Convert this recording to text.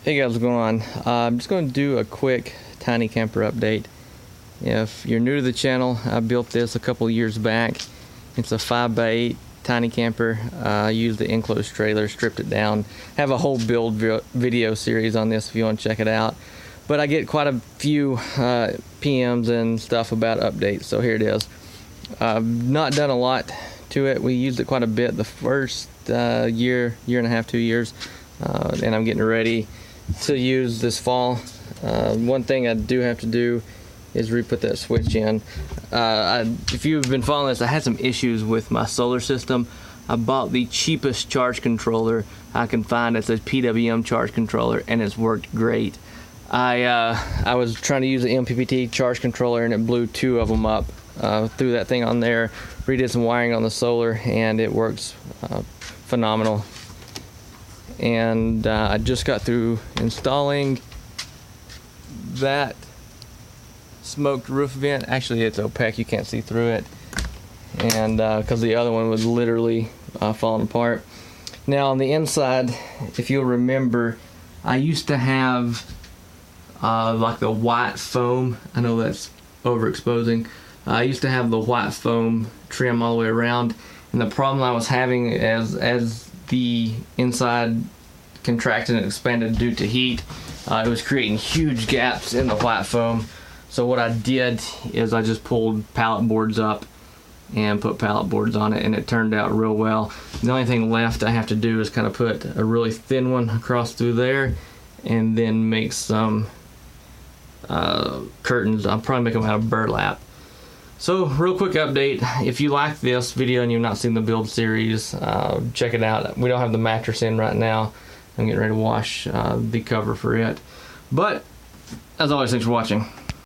Hey guys, what's going on? I'm just going to do a quick tiny camper update. If you're new to the channel, I built this a couple years back. It's a 5x8 tiny camper. I used the enclosed trailer, stripped it down. Have a whole build video series on this if you want to check it out. But I get quite a few PMs and stuff about updates, so here it is. I've not done a lot to it. We used it quite a bit the first year and a half, 2 years, and I'm getting ready to use this fall. One thing I do have to do is re-put that switch in. If you've been following this, I had some issues with my solar system. I bought the cheapest charge controller I can find. It's a PWM charge controller, and it's worked great. I was trying to use the MPPT charge controller, and it blew two of them up. Threw that thing on there, redid some wiring on the solar, and it works phenomenal. And I just got through installing that smoked roof vent. Actually, it's opaque, you can't see through it, and because the other one was literally falling apart. Now on the inside, if you'll remember, I used to have like the white foam. I know that's overexposing. I used to have the white foam trim all the way around, and the problem I was having as the inside contracted and expanded due to heat, it was creating huge gaps in the white foam. So what I did is I just pulled pallet boards up and put pallet boards on it, and it turned out real well. The only thing left I have to do is kind of put a really thin one across through there, and then make some curtains. I'll probably make them out of burlap. So, real quick update, if you like this video and you've not seen the build series, check it out. We don't have the mattress in right now. I'm getting ready to wash the cover for it. But, as always, thanks for watching.